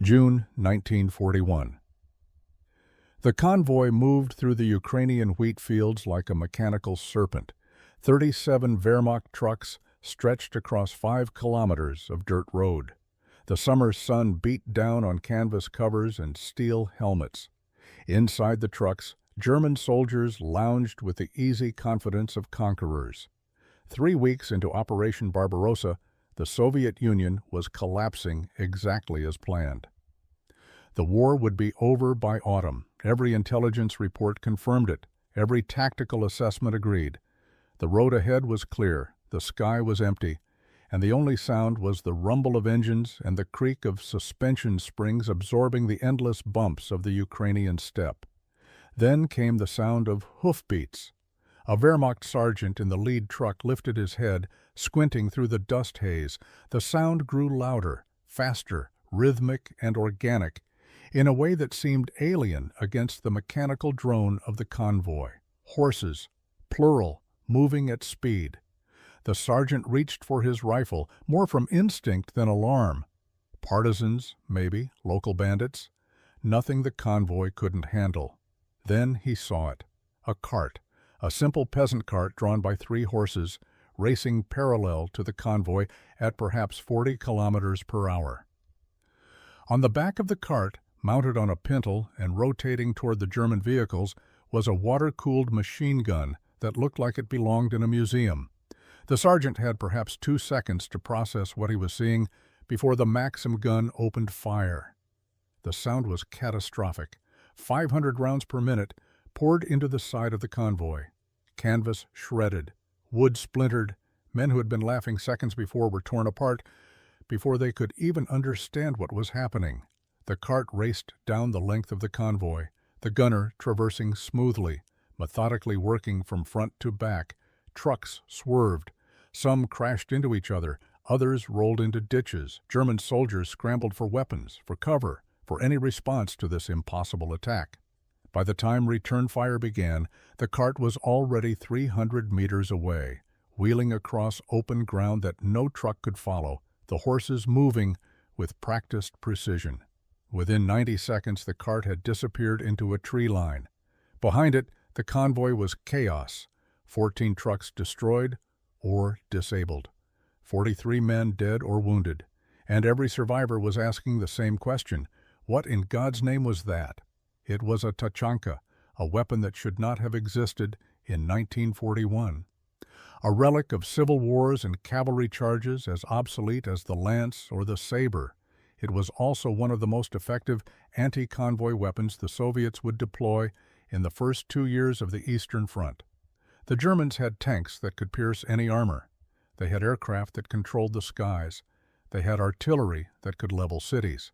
June 1941. The convoy moved through the Ukrainian wheat fields like a mechanical serpent. 37 Wehrmacht trucks stretched across 5 kilometers of dirt road. The summer sun beat down on canvas covers and steel helmets. Inside the trucks, German soldiers lounged with the easy confidence of conquerors. 3 weeks into Operation Barbarossa, the Soviet Union was collapsing exactly as planned. The war would be over by autumn. Every intelligence report confirmed it. Every tactical assessment agreed. The road ahead was clear, the sky was empty, and the only sound was the rumble of engines and the creak of suspension springs absorbing the endless bumps of the Ukrainian steppe. Then came the sound of hoofbeats. A Wehrmacht sergeant in the lead truck lifted his head, squinting through the dust haze. The sound grew louder, faster, rhythmic and organic, in a way that seemed alien against the mechanical drone of the convoy. Horses, plural, moving at speed. The sergeant reached for his rifle, more from instinct than alarm. Partisans, maybe, local bandits. Nothing the convoy couldn't handle. Then he saw it. A cart. A simple peasant cart drawn by 3 horses, racing parallel to the convoy at perhaps 40 kilometers per hour. On the back of the cart, mounted on a pintle and rotating toward the German vehicles, was a water-cooled machine gun that looked like it belonged in a museum. The sergeant had perhaps 2 seconds to process what he was seeing before the Maxim gun opened fire. The sound was catastrophic. 500 rounds per minute poured into the side of the convoy. Canvas shredded, wood splintered. Men who had been laughing seconds before were torn apart before they could even understand what was happening. The cart raced down the length of the convoy, the gunner traversing smoothly, methodically working from front to back. Trucks swerved. Some crashed into each other. Others rolled into ditches. German soldiers scrambled for weapons, for cover, for any response to this impossible attack. By the time return fire began, the cart was already 300 meters away, wheeling across open ground that no truck could follow, the horses moving with practiced precision. Within 90 seconds, the cart had disappeared into a tree line. Behind it, the convoy was chaos. 14 trucks destroyed or disabled. 43 men dead or wounded. And every survivor was asking the same question: what in God's name was that? It was a Tachanka, a weapon that should not have existed in 1941. A relic of civil wars and cavalry charges, as obsolete as the lance or the saber. It was also one of the most effective anti-convoy weapons the Soviets would deploy in the first 2 years of the Eastern Front. The Germans had tanks that could pierce any armor. They had aircraft that controlled the skies. They had artillery that could level cities.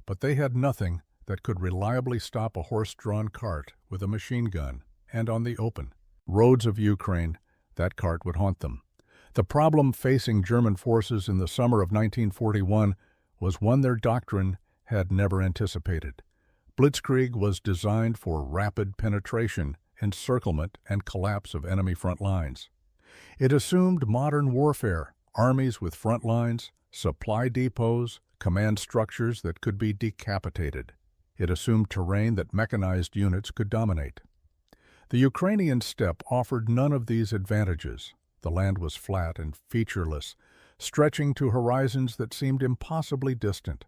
But they had nothing that could reliably stop a horse-drawn cart with a machine gun, and on the open roads of Ukraine, that cart would haunt them. The problem facing German forces in the summer of 1941 was one their doctrine had never anticipated. Blitzkrieg was designed for rapid penetration, encirclement, and collapse of enemy front lines. It assumed modern warfare, armies with front lines, supply depots, command structures that could be decapitated. It assumed terrain that mechanized units could dominate. The Ukrainian steppe offered none of these advantages. The land was flat and featureless, stretching to horizons that seemed impossibly distant.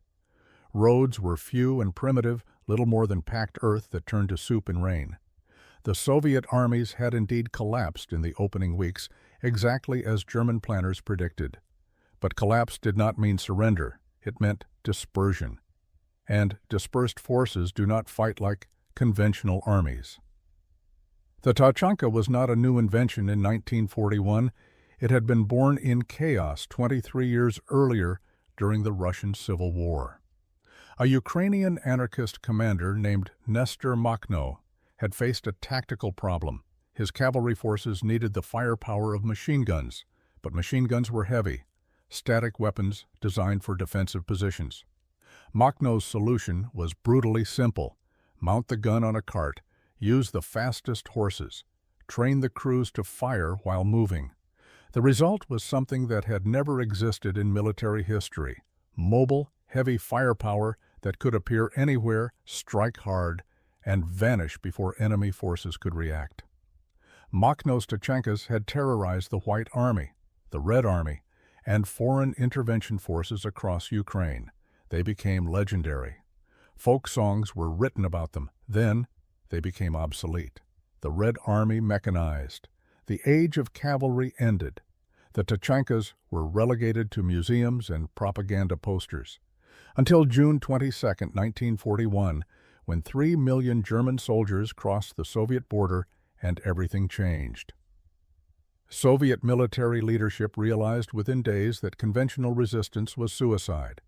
Roads were few and primitive, little more than packed earth that turned to soup in rain. The Soviet armies had indeed collapsed in the opening weeks, exactly as German planners predicted. But collapse did not mean surrender. It meant dispersion. And dispersed forces do not fight like conventional armies. The Tachanka was not a new invention in 1941. It had been born in chaos 23 years earlier during the Russian Civil War. A Ukrainian anarchist commander named Nestor Makhno had faced a tactical problem. His cavalry forces needed the firepower of machine guns, but machine guns were heavy, static weapons designed for defensive positions. Makhno's solution was brutally simple: mount the gun on a cart, use the fastest horses, train the crews to fire while moving. The result was something that had never existed in military history: mobile, heavy firepower that could appear anywhere, strike hard, and vanish before enemy forces could react. Makhno's Tachankas had terrorized the White Army, the Red Army, and foreign intervention forces across Ukraine. They became legendary. Folk songs were written about them. Then they became obsolete. The Red Army mechanized. The age of cavalry ended. The Tachankas were relegated to museums and propaganda posters. Until June 22, 1941, when 3 million German soldiers crossed the Soviet border and everything changed. Soviet military leadership realized within days that conventional resistance was suicide.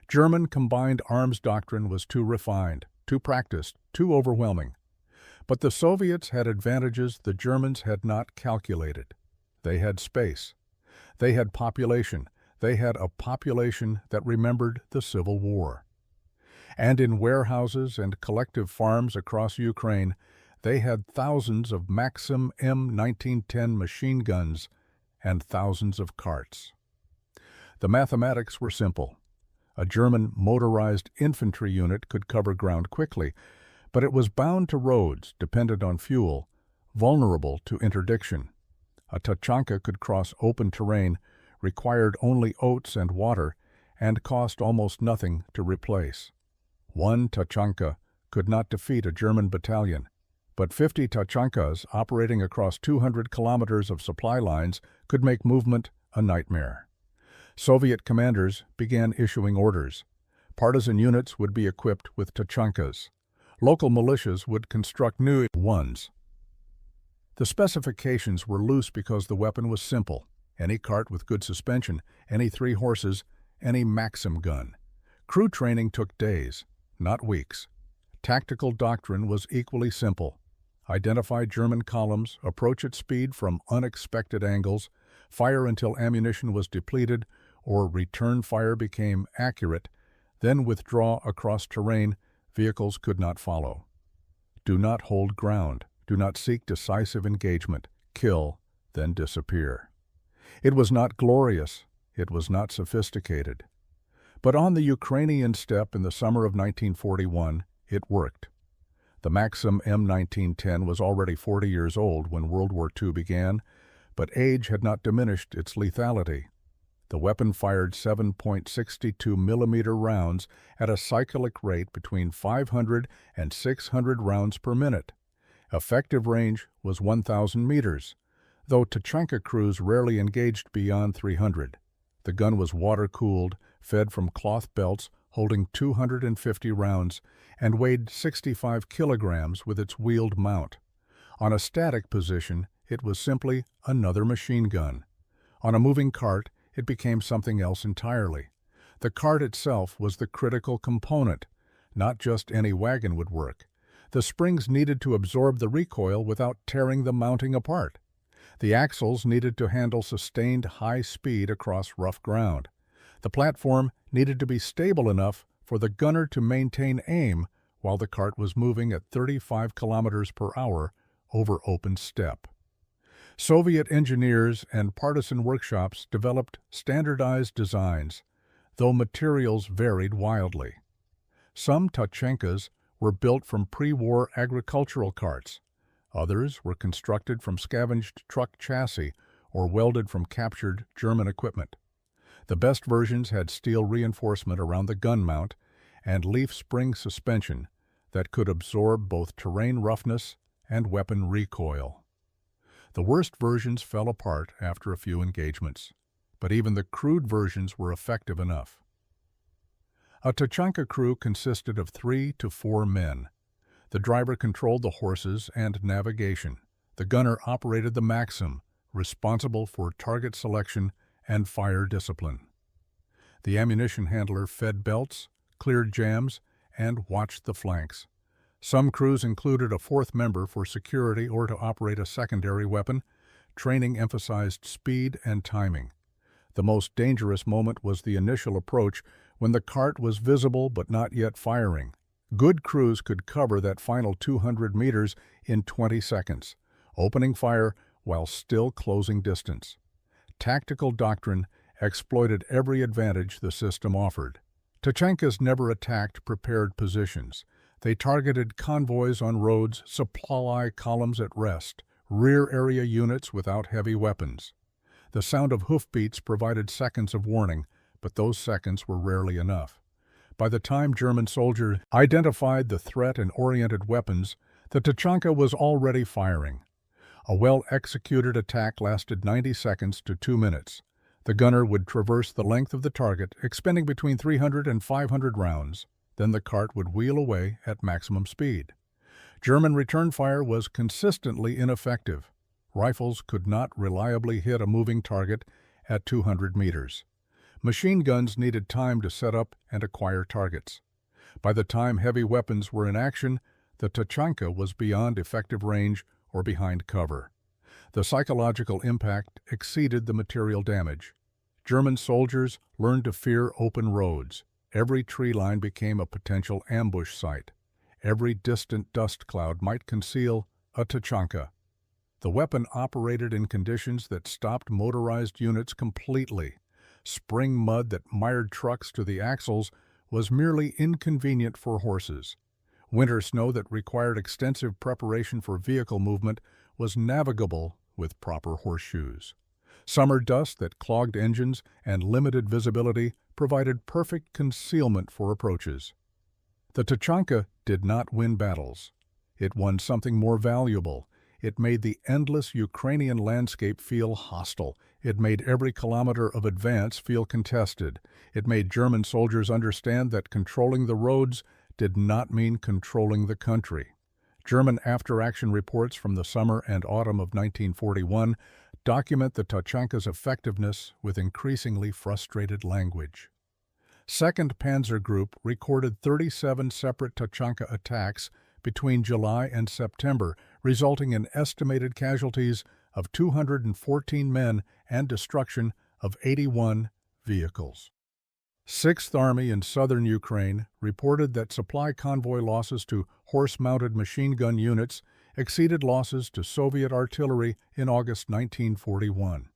German combined arms doctrine was too refined, too practiced, too overwhelming. But the Soviets had advantages the Germans had not calculated. They had space. They had population. They had a population that remembered the Civil War. And in warehouses and collective farms across Ukraine, they had thousands of Maxim M1910 machine guns and thousands of carts. The mathematics were simple. A German motorized infantry unit could cover ground quickly, but it was bound to roads, dependent on fuel, vulnerable to interdiction. A Tachanka could cross open terrain, required only oats and water, and cost almost nothing to replace. One Tachanka could not defeat a German battalion, but 50 Tachankas operating across 200 kilometers of supply lines could make movement a nightmare. Soviet commanders began issuing orders. Partisan units would be equipped with Tachankas. Local militias would construct new ones. The specifications were loose because the weapon was simple. Any cart with good suspension, any 3 horses, any Maxim gun. Crew training took days, not weeks. Tactical doctrine was equally simple. Identify German columns, approach at speed from unexpected angles, fire until ammunition was depleted or return fire became accurate, then withdraw across terrain vehicles could not follow. Do not hold ground. Do not seek decisive engagement. Kill, then disappear. It was not glorious. It was not sophisticated. But on the Ukrainian steppe in the summer of 1941, it worked. The Maxim M1910 was already 40 years old when World War II began, but age had not diminished its lethality. The weapon fired 7.62 millimeter rounds at a cyclic rate between 500 and 600 rounds per minute. Effective range was 1,000 meters, though Tachanka crews rarely engaged beyond 300. The gun was water-cooled, fed from cloth belts holding 250 rounds, and weighed 65 kilograms with its wheeled mount. On a static position, it was simply another machine gun. On a moving cart, it became something else entirely. The cart itself was the critical component. Not just any wagon would work. The springs needed to absorb the recoil without tearing the mounting apart. The axles needed to handle sustained high speed across rough ground. The platform needed to be stable enough for the gunner to maintain aim while the cart was moving at 35 kilometers per hour over open steppe. Soviet engineers and partisan workshops developed standardized designs, though materials varied wildly. Some Tachankas were built from pre-war agricultural carts. Others were constructed from scavenged truck chassis or welded from captured German equipment. The best versions had steel reinforcement around the gun mount and leaf spring suspension that could absorb both terrain roughness and weapon recoil. The worst versions fell apart after a few engagements, but even the crude versions were effective enough. A Tachanka crew consisted of 3 to 4 men. The driver controlled the horses and navigation. The gunner operated the Maxim, responsible for target selection and fire discipline. The ammunition handler fed belts, cleared jams, and watched the flanks. Some crews included a 4th member for security or to operate a secondary weapon. Training emphasized speed and timing. The most dangerous moment was the initial approach when the cart was visible but not yet firing. Good crews could cover that final 200 meters in 20 seconds, opening fire while still closing distance. Tactical doctrine exploited every advantage the system offered. Tachankas never attacked prepared positions. They targeted convoys on roads, supply columns at rest, rear area units without heavy weapons. The sound of hoofbeats provided seconds of warning, but those seconds were rarely enough. By the time German soldiers identified the threat and oriented weapons, the Tachanka was already firing. A well-executed attack lasted 90 seconds to 2 minutes. The gunner would traverse the length of the target, expending between 300 and 500 rounds. Then the cart would wheel away at maximum speed. German return fire was consistently ineffective. Rifles could not reliably hit a moving target at 200 meters. Machine guns needed time to set up and acquire targets. By the time heavy weapons were in action, the Tachanka was beyond effective range or behind cover. The psychological impact exceeded the material damage. German soldiers learned to fear open roads. Every tree line became a potential ambush site. Every distant dust cloud might conceal a Tachanka. The weapon operated in conditions that stopped motorized units completely. Spring mud that mired trucks to the axles was merely inconvenient for horses. Winter snow that required extensive preparation for vehicle movement was navigable with proper horseshoes. Summer dust that clogged engines and limited visibility provided perfect concealment for approaches. The Tachanka did not win battles. It won something more valuable. It made the endless Ukrainian landscape feel hostile. It made every kilometer of advance feel contested. It made German soldiers understand that controlling the roads did not mean controlling the country. German after-action reports from the summer and autumn of 1941 document the Tachanka's effectiveness with increasingly frustrated language. 2nd Panzer Group recorded 37 separate Tachanka attacks between July and September, resulting in estimated casualties of 214 men and destruction of 81 vehicles. 6th Army in southern Ukraine reported that supply convoy losses to horse-mounted machine gun units exceeded losses to Soviet artillery in August 1941.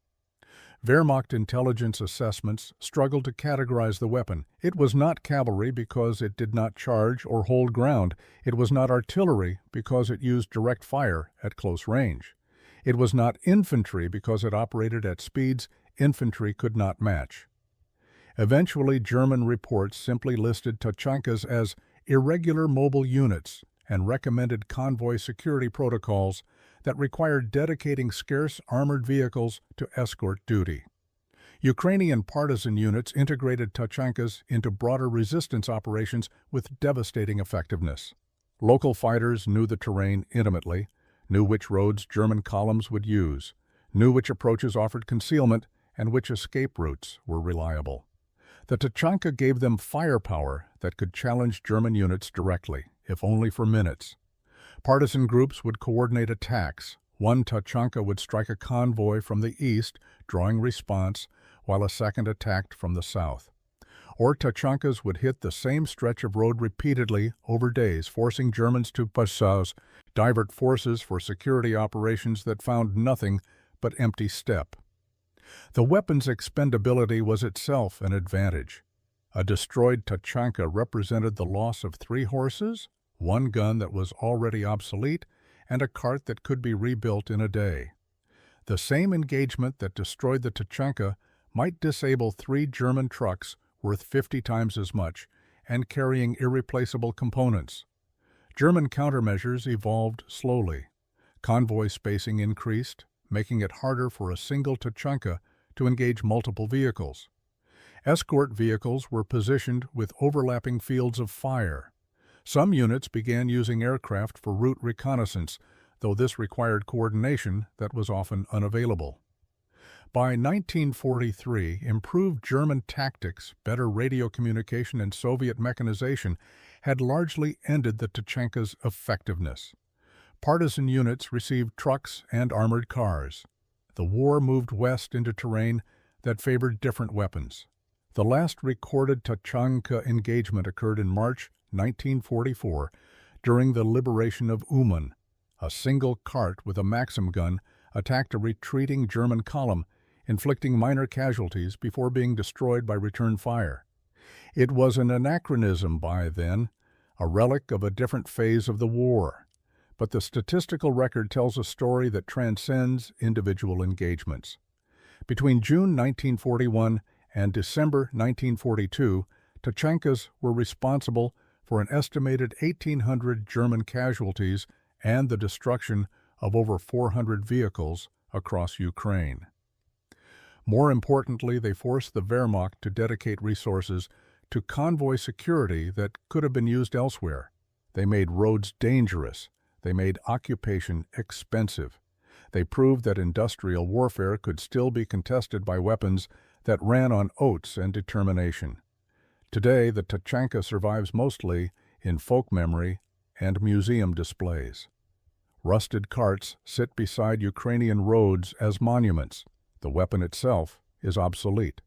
Wehrmacht intelligence assessments struggled to categorize the weapon. It was not cavalry because it did not charge or hold ground. It was not artillery because it used direct fire at close range. It was not infantry because it operated at speeds infantry could not match. Eventually, German reports simply listed Tachankas as irregular mobile units and recommended convoy security protocols that required dedicating scarce armored vehicles to escort duty. Ukrainian partisan units integrated Tachankas into broader resistance operations with devastating effectiveness. Local fighters knew the terrain intimately, knew which roads German columns would use, knew which approaches offered concealment, and which escape routes were reliable. The Tachanka gave them firepower that could challenge German units directly, if only for minutes. Partisan groups would coordinate attacks. One Tachanka would strike a convoy from the east, drawing response, while a second attacked from the south. Or Tachankas would hit the same stretch of road repeatedly over days, forcing Germans to divert forces for security operations that found nothing but empty steppe. The weapon's expendability was itself an advantage. A destroyed Tachanka represented the loss of 3 horses, 1 gun that was already obsolete, and a cart that could be rebuilt in a day. The same engagement that destroyed the Tachanka might disable 3 German trucks worth 50 times as much and carrying irreplaceable components. German countermeasures evolved slowly. Convoy spacing increased, making it harder for a single Tachanka to engage multiple vehicles. Escort vehicles were positioned with overlapping fields of fire. Some units began using aircraft for route reconnaissance, though this required coordination that was often unavailable. By 1943, improved German tactics, better radio communication, and Soviet mechanization had largely ended the Tachanka's effectiveness. Partisan units received trucks and armored cars. The war moved west into terrain that favored different weapons. The last recorded Tachanka engagement occurred in March 1944 during the liberation of Uman. A single cart with a Maxim gun attacked a retreating German column, inflicting minor casualties before being destroyed by return fire. It was an anachronism by then, a relic of a different phase of the war. But the statistical record tells a story that transcends individual engagements. Between June 1941 and December 1942, Tachankas were responsible for an estimated 1,800 German casualties and the destruction of over 400 vehicles across Ukraine. More importantly, they forced the Wehrmacht to dedicate resources to convoy security that could have been used elsewhere. They made roads dangerous. They made occupation expensive. They proved that industrial warfare could still be contested by weapons that ran on oaths and determination. Today, the Tachanka survives mostly in folk memory and museum displays. Rusted carts sit beside Ukrainian roads as monuments. The weapon itself is obsolete,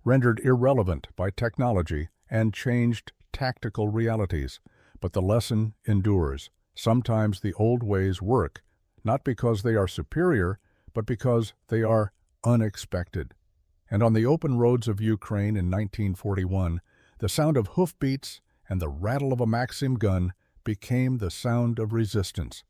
rendered irrelevant by technology and changed tactical realities. But the lesson endures. Sometimes the old ways work, not because they are superior, but because they are unexpected. And on the open roads of Ukraine in 1941, the sound of hoofbeats and the rattle of a Maxim gun became the sound of resistance.